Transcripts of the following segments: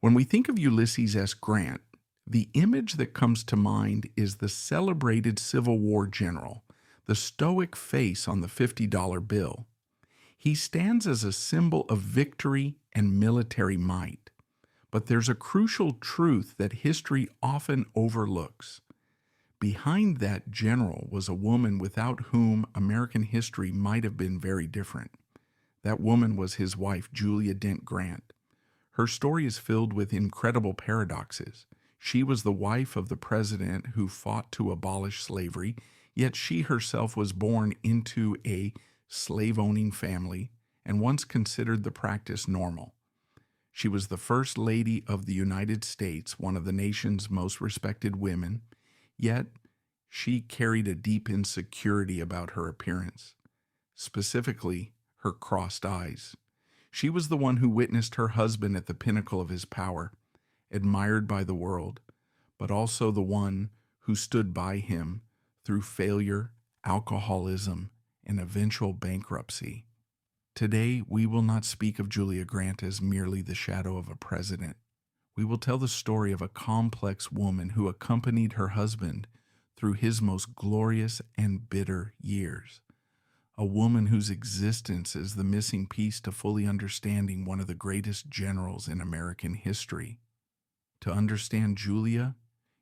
When we think of Ulysses S. Grant, the image that comes to mind is the celebrated Civil War general, the stoic face on the $50 bill. He stands as a symbol of victory and military might. But there's a crucial truth that history often overlooks. Behind that general was a woman without whom American history might have been very different. That woman was his wife, Julia Dent Grant. Her story is filled with incredible paradoxes. She was the wife of the president who fought to abolish slavery, yet she herself was born into a slave-owning family and once considered the practice normal. She was the First Lady of the United States, one of the nation's most respected women, yet she carried a deep insecurity about her appearance, specifically her crossed eyes. She was the one who witnessed her husband at the pinnacle of his power, admired by the world, but also the one who stood by him through failure, alcoholism, and eventual bankruptcy. Today, we will not speak of Julia Grant as merely the shadow of a president. We will tell the story of a complex woman who accompanied her husband through his most glorious and bitter years. A woman whose existence is the missing piece to fully understanding one of the greatest generals in American history. To understand Julia,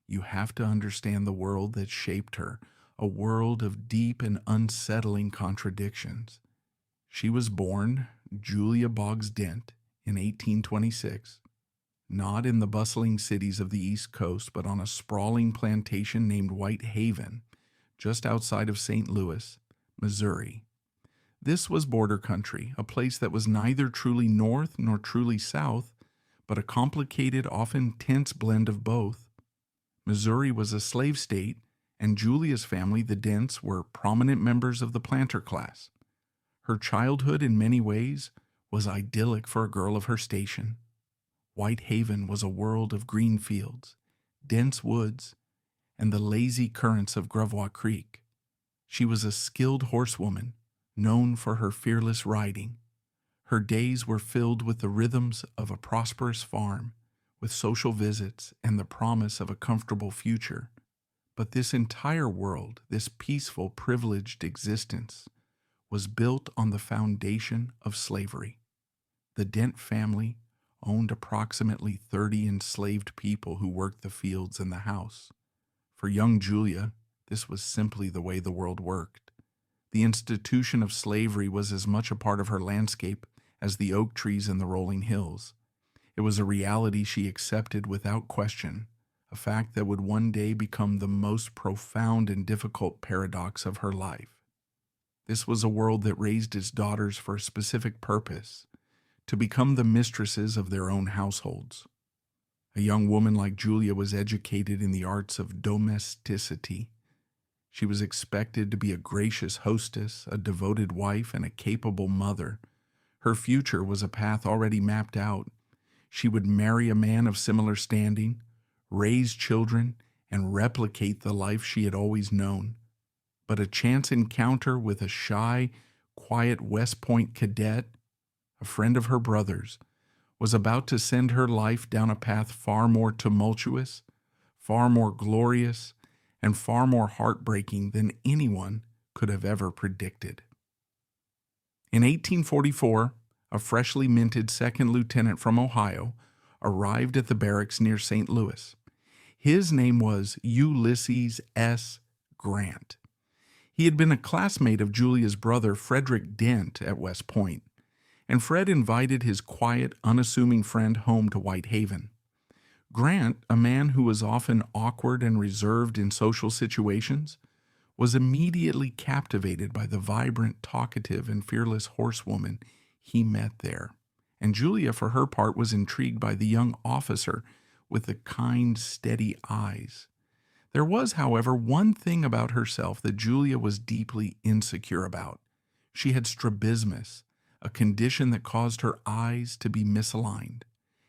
you have to understand the world that shaped her, a world of deep and unsettling contradictions. She was born Julia Boggs Dent in 1826, not in the bustling cities of the East Coast, but on a sprawling plantation named White Haven, just outside of St. Louis, Missouri. This was border country, a place that was neither truly north nor truly south, but a complicated, often tense blend of both. Missouri was a slave state, and Julia's family, the Dents, were prominent members of the planter class. Her childhood, in many ways, was idyllic for a girl of her station. White Haven was a world of green fields, dense woods, and the lazy currents of Gravois Creek. She was a skilled horsewoman, known for her fearless riding. Her days were filled with the rhythms of a prosperous farm, with social visits and the promise of a comfortable future. But this entire world, this peaceful, privileged existence, was built on the foundation of slavery. The Dent family owned approximately 30 enslaved people who worked the fields and the house. For young Julia, this was simply the way the world worked. The institution of slavery was as much a part of her landscape as the oak trees and the rolling hills. It was a reality she accepted without question, a fact that would one day become the most profound and difficult paradox of her life. This was a world that raised its daughters for a specific purpose, to become the mistresses of their own households. A young woman like Julia was educated in the arts of domesticity. She was expected to be a gracious hostess, a devoted wife, and a capable mother. Her future was a path already mapped out. She would marry a man of similar standing, raise children, and replicate the life she had always known. But a chance encounter with a shy, quiet West Point cadet, a friend of her brother's, was about to send her life down a path far more tumultuous, far more glorious, and far more heartbreaking than anyone could have ever predicted. In 1844, a freshly minted second lieutenant from Ohio arrived at the barracks near St. Louis. His name was Ulysses S. Grant. He had been a classmate of Julia's brother Frederick Dent at West Point, and Fred invited his quiet, unassuming friend home to White Haven. Grant, a man who was often awkward and reserved in social situations, was immediately captivated by the vibrant, talkative, and fearless horsewoman he met there. And Julia, for her part, was intrigued by the young officer with the kind, steady eyes. There was, however, one thing about herself that Julia was deeply insecure about. She had strabismus, a condition that caused her eyes to be misaligned.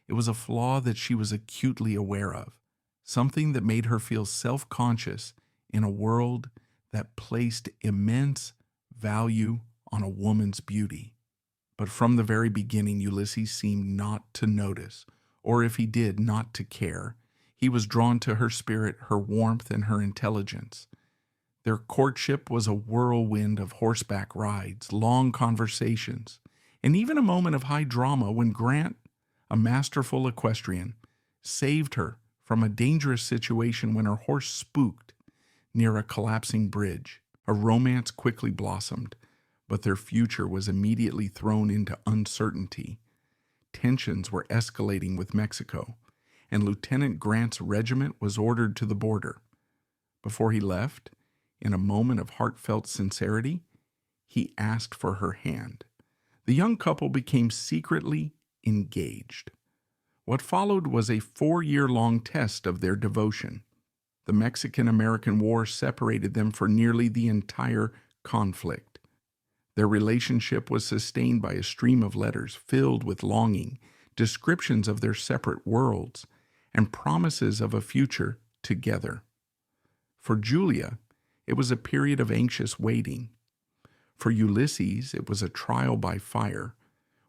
It was a flaw that she was acutely aware of, something that made her feel self-conscious in a world that placed immense value on a woman's beauty. But from the very beginning, Ulysses seemed not to notice or if he did, not to care. He was drawn to her spirit, her warmth, and her intelligence. Their courtship was a whirlwind of horseback rides, long conversations, and even a moment of high drama when Grant, a masterful equestrian, saved her from a dangerous situation when her horse spooked near a collapsing bridge. A romance quickly blossomed, but their future was immediately thrown into uncertainty. Tensions were escalating with Mexico, and Lieutenant Grant's regiment was ordered to the border. Before he left, in a moment of heartfelt sincerity, he asked for her hand. The young couple became secretly engaged. What followed was a 4-year-long test of their devotion. The Mexican-American War separated them for nearly the entire conflict. Their relationship was sustained by a stream of letters filled with longing, descriptions of their separate worlds, and promises of a future together. For Julia, it was a period of anxious waiting. For Ulysses, it was a trial by fire,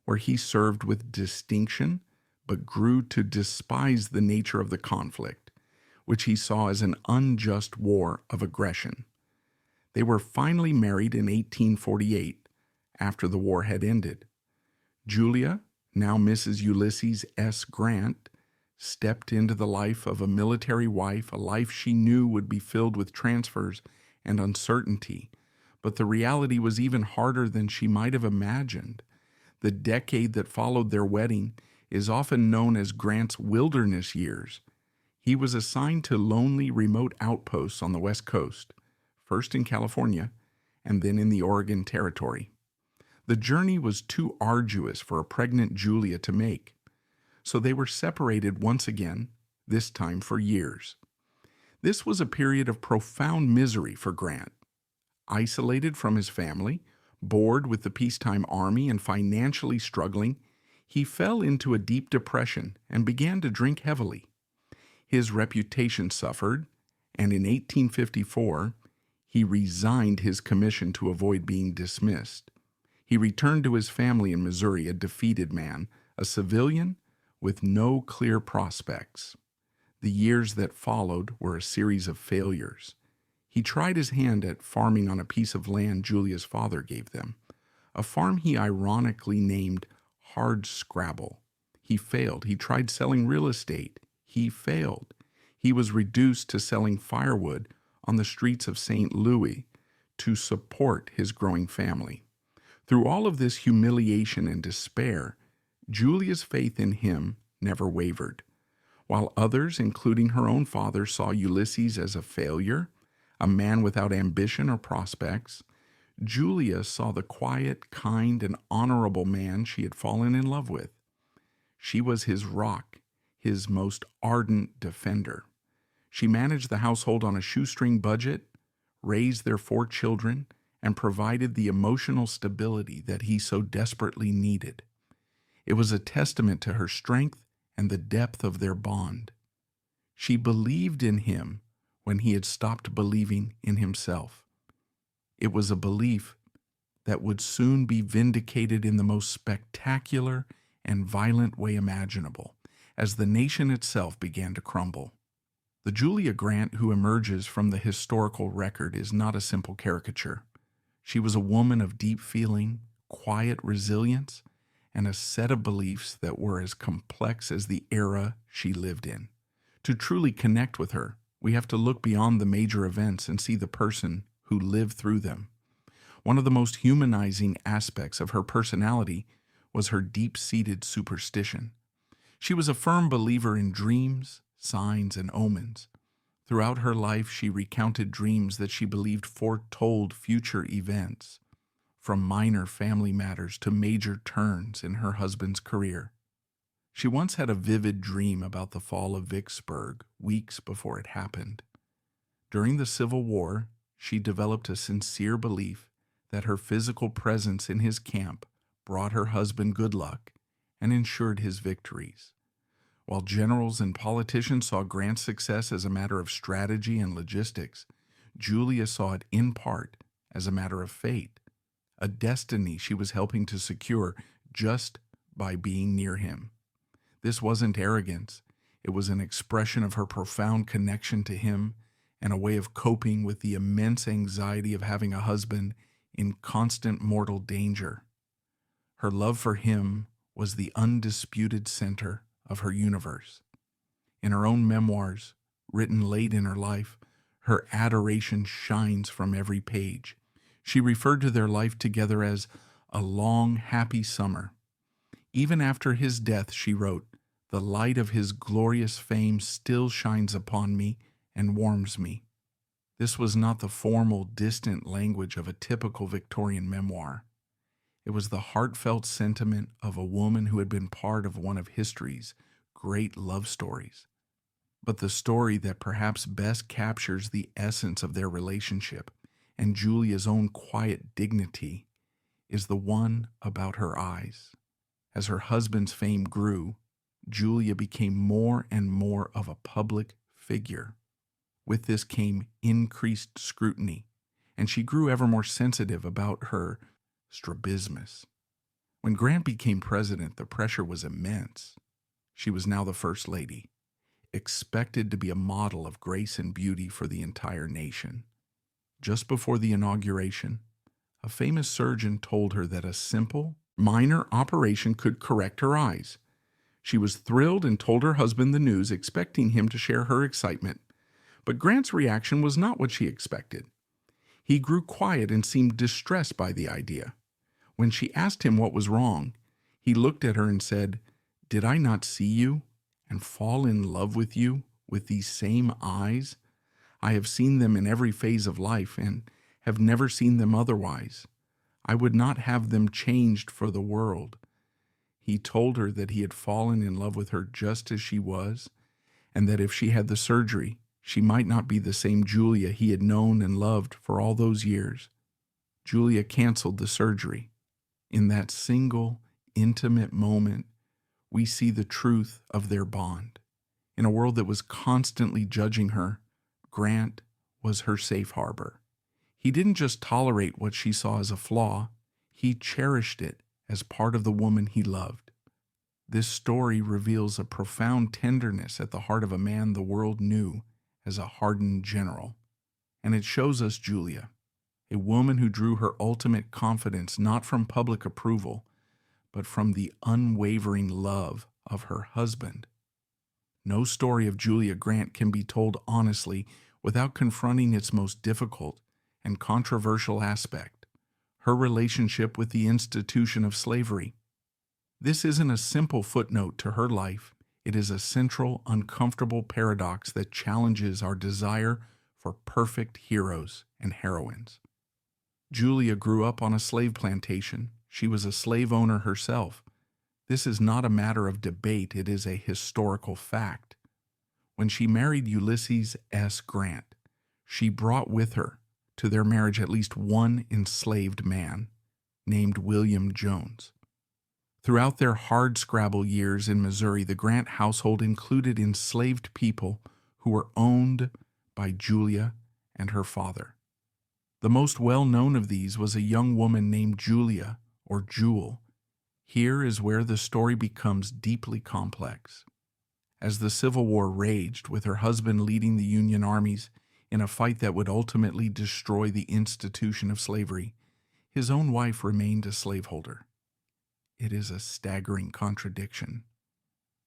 where he served with distinction but grew to despise the nature of the conflict, which he saw as an unjust war of aggression. They were finally married in 1848, after the war had ended. Julia, now Mrs. Ulysses S. Grant, stepped into the life of a military wife, a life she knew would be filled with transfers and uncertainty. But the reality was even harder than she might have imagined. The decade that followed their wedding is often known as Grant's wilderness years. He was assigned to lonely, remote outposts on the West Coast, first in California and then in the Oregon Territory. The journey was too arduous for a pregnant Julia to make, so they were separated once again, this time for years. This was a period of profound misery for Grant. Isolated from his family, bored with the peacetime army, and financially struggling, he fell into a deep depression and began to drink heavily. His reputation suffered, and in 1854, he resigned his commission to avoid being dismissed. He returned to his family in Missouri a defeated man, a civilian with no clear prospects. The years that followed were a series of failures. He tried his hand at farming on a piece of land Julia's father gave them, a farm he ironically named Hard Scrabble. He failed. He tried selling real estate. He failed. He was reduced to selling firewood on the streets of St. Louis to support his growing family. Through all of this humiliation and despair, Julia's faith in him never wavered. While others, including her own father, saw Ulysses as a failure, a man without ambition or prospects, Julia saw the quiet, kind, and honorable man she had fallen in love with. She was his rock, his most ardent defender. She managed the household on a shoestring budget, raised their 4 children, and provided the emotional stability that he so desperately needed. It was a testament to her strength and the depth of their bond. She believed in him when he had stopped believing in himself. It was a belief that would soon be vindicated in the most spectacular and violent way imaginable, as the nation itself began to crumble. The Julia Grant who emerges from the historical record is not a simple caricature. She was a woman of deep feeling, quiet resilience, and a set of beliefs that were as complex as the era she lived in. To truly connect with her, we have to look beyond the major events and see the person who lived through them. One of the most humanizing aspects of her personality was her deep-seated superstition. She was a firm believer in dreams, signs, and omens. Throughout her life, she recounted dreams that she believed foretold future events, from minor family matters to major turns in her husband's career. She once had a vivid dream about the fall of Vicksburg weeks before it happened. During the Civil War, she developed a sincere belief that her physical presence in his camp brought her husband good luck and ensured his victories. While generals and politicians saw Grant's success as a matter of strategy and logistics, Julia saw it in part as a matter of fate, a destiny she was helping to secure just by being near him. This wasn't arrogance. It was an expression of her profound connection to him and a way of coping with the immense anxiety of having a husband in constant mortal danger. Her love for him was the undisputed center of her universe. In her own memoirs, written late in her life, her adoration shines from every page. She referred to their life together as a long, happy summer. Even after his death, she wrote, "The light of his glorious fame still shines upon me and warms me." This was not the formal, distant language of a typical Victorian memoir. It was the heartfelt sentiment of a woman who had been part of one of history's great love stories. But the story that perhaps best captures the essence of their relationship and Julia's own quiet dignity is the one about her eyes. As her husband's fame grew, Julia became more and more of a public figure. With this came increased scrutiny, and she grew ever more sensitive about her strabismus. When Grant became president, the pressure was immense. She was now the First Lady, expected to be a model of grace and beauty for the entire nation. Just before the inauguration, a famous surgeon told her that a simple, minor operation could correct her eyes. She was thrilled and told her husband the news, expecting him to share her excitement. But Grant's reaction was not what she expected. He grew quiet and seemed distressed by the idea. When she asked him what was wrong, he looked at her and said, "Did I not see you and fall in love with you with these same eyes? I have seen them in every phase of life and have never seen them otherwise. I would not have them changed for the world." He told her that he had fallen in love with her just as she was, and that if she had the surgery, she might not be the same Julia he had known and loved for all those years. Julia canceled the surgery. In that single, intimate moment, we see the truth of their bond. In a world that was constantly judging her, Grant was her safe harbor. He didn't just tolerate what she saw as a flaw, he cherished it as part of the woman he loved. This story reveals a profound tenderness at the heart of a man the world knew as a hardened general. And it shows us Julia, a woman who drew her ultimate confidence not from public approval, but from the unwavering love of her husband. No story of Julia Grant can be told honestly without confronting its most difficult and controversial aspect, her relationship with the institution of slavery. This isn't a simple footnote to her life. It is a central, uncomfortable paradox that challenges our desire for perfect heroes and heroines. Julia grew up on a slave plantation. She was a slave owner herself. This is not a matter of debate, it is a historical fact. When she married Ulysses S. Grant, she brought with her to their marriage at least one enslaved man named William Jones. Throughout their hardscrabble years in Missouri, the Grant household included enslaved people who were owned by Julia and her father. The most well-known of these was a young woman named Julia, or Jewel. Here is where the story becomes deeply complex. As the Civil War raged, with her husband leading the Union armies in a fight that would ultimately destroy the institution of slavery, his own wife remained a slaveholder. It is a staggering contradiction.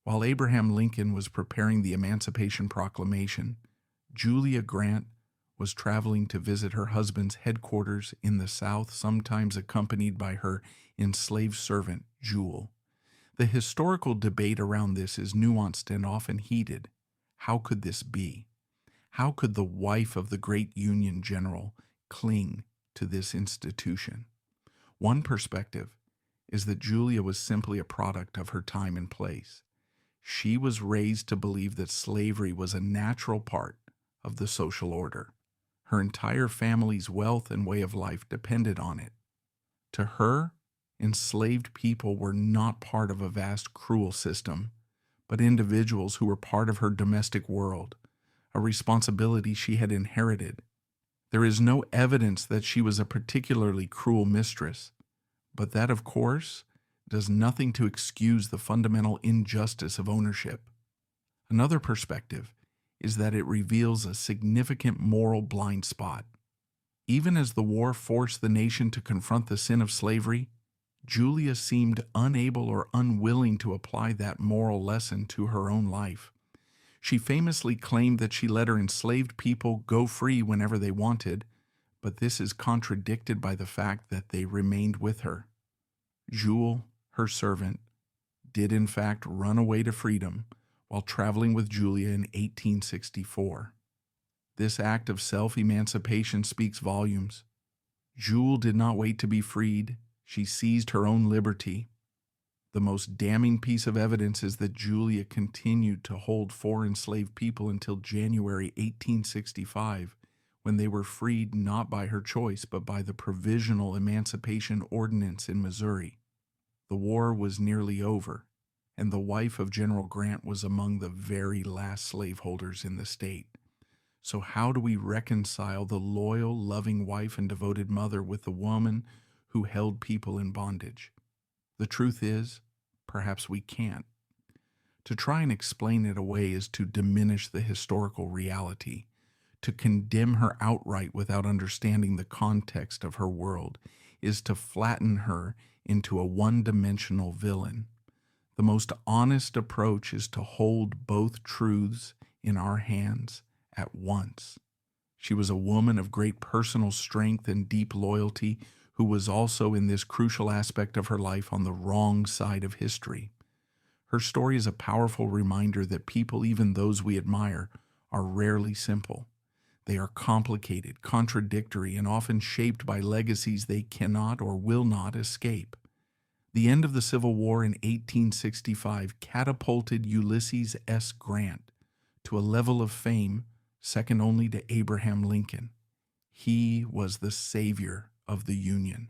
While Abraham Lincoln was preparing the Emancipation Proclamation, Julia Grant was traveling to visit her husband's headquarters in the South, sometimes accompanied by her enslaved servant, Jewel. The historical debate around this is nuanced and often heated. How could this be? How could the wife of the great Union general cling to this institution? One perspective is that Julia was simply a product of her time and place. She was raised to believe that slavery was a natural part of the social order. Her entire family's wealth and way of life depended on it. To her, enslaved people were not part of a vast, cruel system, but individuals who were part of her domestic world, a responsibility she had inherited. There is no evidence that she was a particularly cruel mistress, but that, of course, does nothing to excuse the fundamental injustice of ownership. Another perspective is that it reveals a significant moral blind spot. Even as the war forced the nation to confront the sin of slavery, Julia seemed unable or unwilling to apply that moral lesson to her own life. She famously claimed that she let her enslaved people go free whenever they wanted, but this is contradicted by the fact that they remained with her. Jules, her servant, did in fact run away to freedom while traveling with Julia in 1864. This act of self-emancipation speaks volumes. Jules did not wait to be freed. She seized her own liberty. The most damning piece of evidence is that Julia continued to hold 4 enslaved people until January 1865, when they were freed not by her choice but by the Provisional Emancipation Ordinance in Missouri. The war was nearly over, and the wife of General Grant was among the very last slaveholders in the state. So how do we reconcile the loyal, loving wife and devoted mother with the woman who held people in bondage? The truth is, perhaps we can't. To try and explain it away is to diminish the historical reality. To condemn her outright without understanding the context of her world is to flatten her into a one-dimensional villain. The most honest approach is to hold both truths in our hands at once. She was a woman of great personal strength and deep loyalty who was also in this crucial aspect of her life on the wrong side of history. Her story is a powerful reminder that people, even those we admire, are rarely simple. They are complicated, contradictory, and often shaped by legacies they cannot or will not escape. The end of the Civil War in 1865 catapulted Ulysses S. Grant to a level of fame second only to Abraham Lincoln. He was the savior of the Union.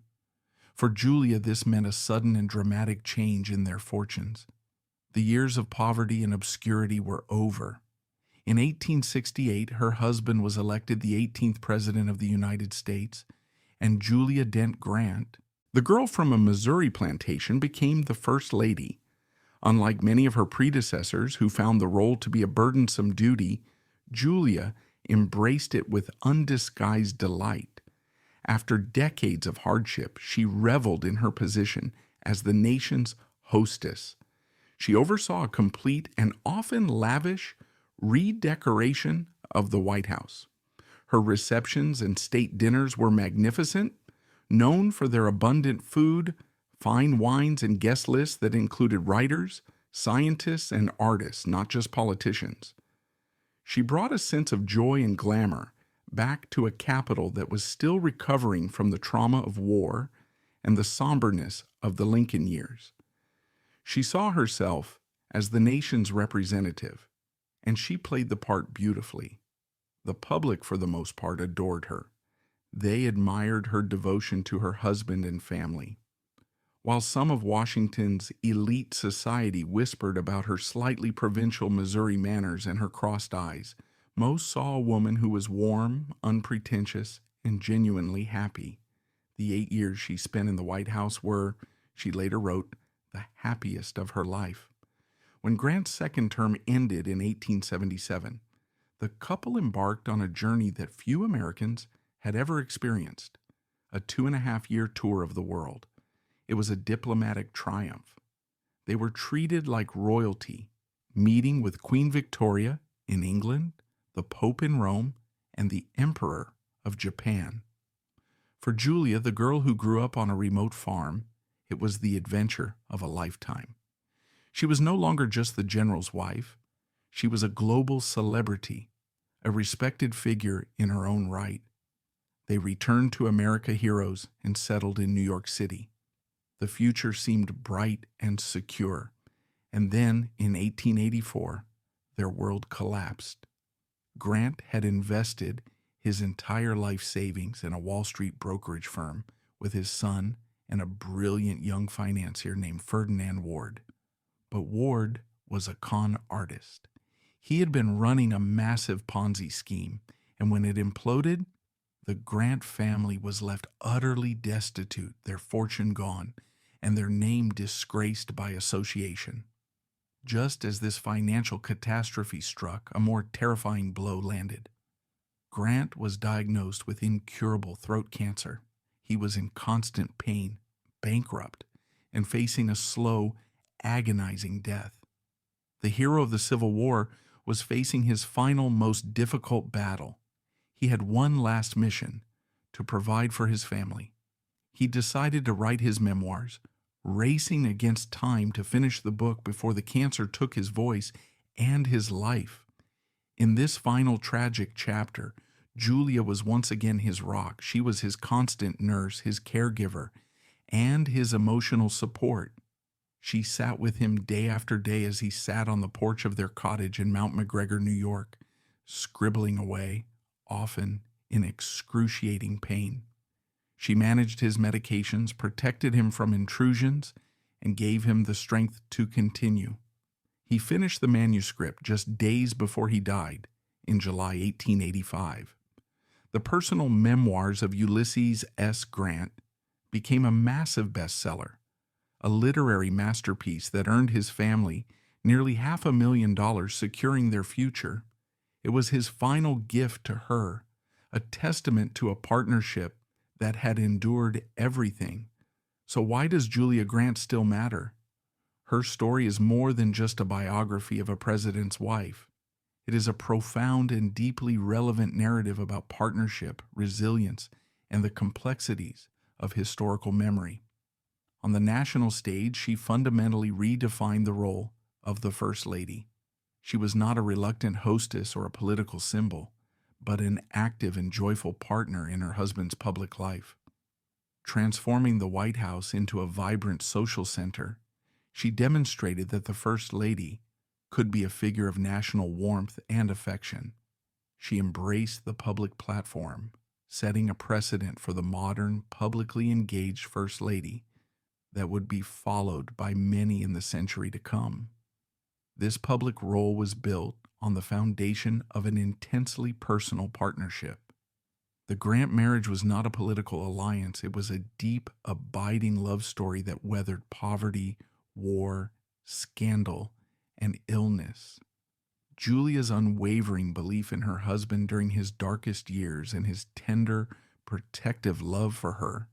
For Julia, this meant a sudden and dramatic change in their fortunes. The years of poverty and obscurity were over. In 1868, her husband was elected the 18th President of the United States, and Julia Dent Grant, the girl from a Missouri plantation, became the First Lady. Unlike many of her predecessors who found the role to be a burdensome duty, Julia embraced it with undisguised delight. After decades of hardship, she reveled in her position as the nation's hostess. She oversaw a complete and often lavish redecoration of the White House. Her receptions and state dinners were magnificent, known for their abundant food, fine wines, and guest lists that included writers, scientists, and artists, not just politicians. She brought a sense of joy and glamour back to a capital that was still recovering from the trauma of war and the somberness of the Lincoln years. She saw herself as the nation's representative, and she played the part beautifully. The public, for the most part, adored her. They admired her devotion to her husband and family. While some of Washington's elite society whispered about her slightly provincial Missouri manners and her crossed eyes, most saw a woman who was warm, unpretentious, and genuinely happy. The 8 years she spent in the White House were, she later wrote, the happiest of her life. When Grant's second term ended in 1877, the couple embarked on a journey that few Americans had ever experienced, a 2.5-year tour of the world. It was a diplomatic triumph. They were treated like royalty, meeting with Queen Victoria in England, the Pope in Rome, and the Emperor of Japan. For Julia, the girl who grew up on a remote farm, it was the adventure of a lifetime. She was no longer just the general's wife. She was a global celebrity, a respected figure in her own right. They returned to America heroes and settled in New York City. The future seemed bright and secure. And then, in 1884, their world collapsed. Grant had invested his entire life savings in a Wall Street brokerage firm with his son and a brilliant young financier named Ferdinand Ward. But Ward was a con artist. He had been running a massive Ponzi scheme, and when it imploded, the Grant family was left utterly destitute, their fortune gone, and their name disgraced by association. Just as this financial catastrophe struck, a more terrifying blow landed. Grant was diagnosed with incurable throat cancer. He was in constant pain, bankrupt, and facing a slow, agonizing death. The hero of the Civil War was facing his final, most difficult battle. He had one last mission: to provide for his family. He decided to write his memoirs, racing against time to finish the book before the cancer took his voice and his life. In this final tragic chapter, Julia was once again his rock. She was his constant nurse, his caregiver, and his emotional support. She sat with him day after day as he sat on the porch of their cottage in Mount McGregor, New York, scribbling away, often in excruciating pain. She managed his medications, protected him from intrusions, and gave him the strength to continue. He finished the manuscript just days before he died, in July 1885. The personal memoirs of Ulysses S. Grant became a massive bestseller, a literary masterpiece that earned his family nearly $500,000, securing their future. It was his final gift to her, a testament to a partnership that had endured everything. So why does Julia Grant still matter? Her story is more than just a biography of a president's wife. It is a profound and deeply relevant narrative about partnership, resilience, and the complexities of historical memory. On the national stage, she fundamentally redefined the role of the First Lady. She was not a reluctant hostess or a political symbol, but an active and joyful partner in her husband's public life. Transforming the White House into a vibrant social center, she demonstrated that the First Lady could be a figure of national warmth and affection. She embraced the public platform, setting a precedent for the modern, publicly engaged First Lady that would be followed by many in the century to come. This public role was built on the foundation of an intensely personal partnership. The Grant marriage was not a political alliance. It was a deep, abiding love story that weathered poverty, war, scandal, and illness. Julia's unwavering belief in her husband during his darkest years and his tender, protective love for her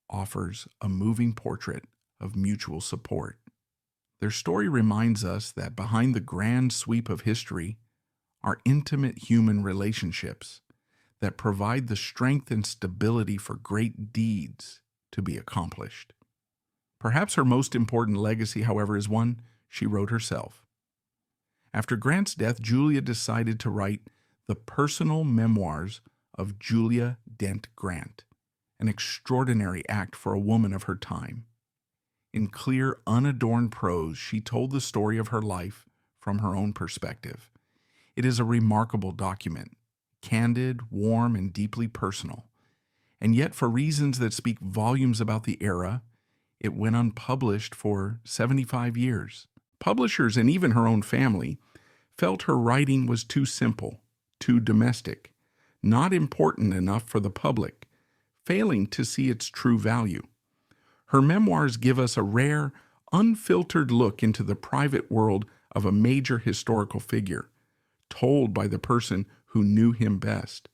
offers a moving portrait of mutual support. Their story reminds us that behind the grand sweep of history are intimate human relationships that provide the strength and stability for great deeds to be accomplished. Perhaps her most important legacy, however, is one she wrote herself. After Grant's death, Julia decided to write the personal memoirs of Julia Dent Grant, an extraordinary act for a woman of her time. In clear, unadorned prose, she told the story of her life from her own perspective. It is a remarkable document, candid, warm, and deeply personal. And yet, for reasons that speak volumes about the era, it went unpublished for 75 years. Publishers and even her own family felt her writing was too simple, too domestic, not important enough for the public, failing to see its true value. Her memoirs give us a rare, unfiltered look into the private world of a major historical figure, told by the person who knew him best.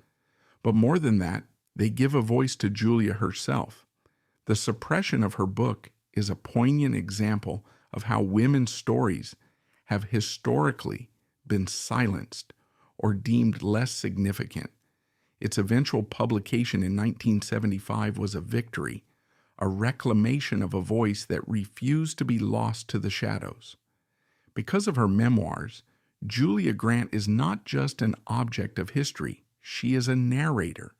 But more than that, they give a voice to Julia herself. The suppression of her book is a poignant example of how women's stories have historically been silenced or deemed less significant. Its eventual publication in 1975 was a victory, a reclamation of a voice that refused to be lost to the shadows. Because of her memoirs, Julia Grant is not just an object of history, she is a narrator.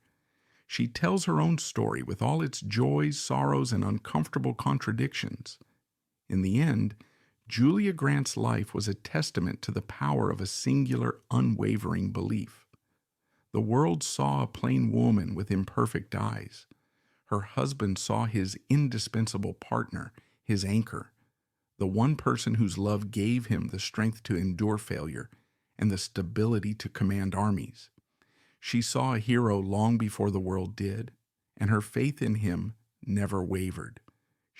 She tells her own story with all its joys, sorrows, and uncomfortable contradictions. In the end, Julia Grant's life was a testament to the power of a singular, unwavering belief. The world saw a plain woman with imperfect eyes. Her husband saw his indispensable partner, his anchor, the one person whose love gave him the strength to endure failure and the stability to command armies. She saw a hero long before the world did, and her faith in him never wavered.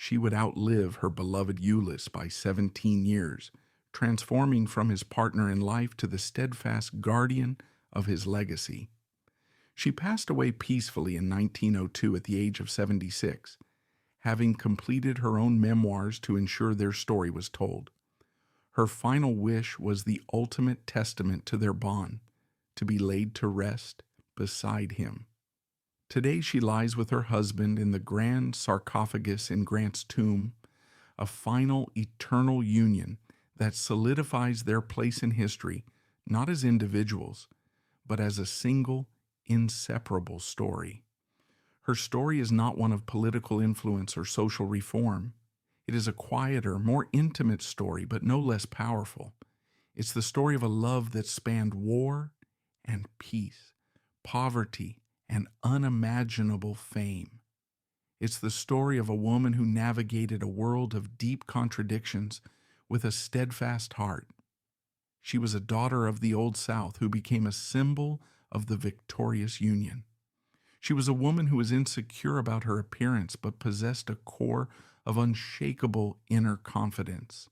She would outlive her beloved Euless by 17 years, transforming from his partner in life to the steadfast guardian of his legacy. She passed away peacefully in 1902 at the age of 76, having completed her own memoirs to ensure their story was told. Her final wish was the ultimate testament to their bond, to be laid to rest beside him. Today she lies with her husband in the grand sarcophagus in Grant's tomb, a final eternal union that solidifies their place in history, not as individuals, but as a single, inseparable story. Her story is not one of political influence or social reform. It is a quieter, more intimate story, but no less powerful. It's the story of a love that spanned war and peace, poverty and unimaginable fame. It's the story of a woman who navigated a world of deep contradictions with a steadfast heart. She was a daughter of the Old South who became a symbol of the victorious Union. She was a woman who was insecure about her appearance but possessed a core of unshakable inner confidence.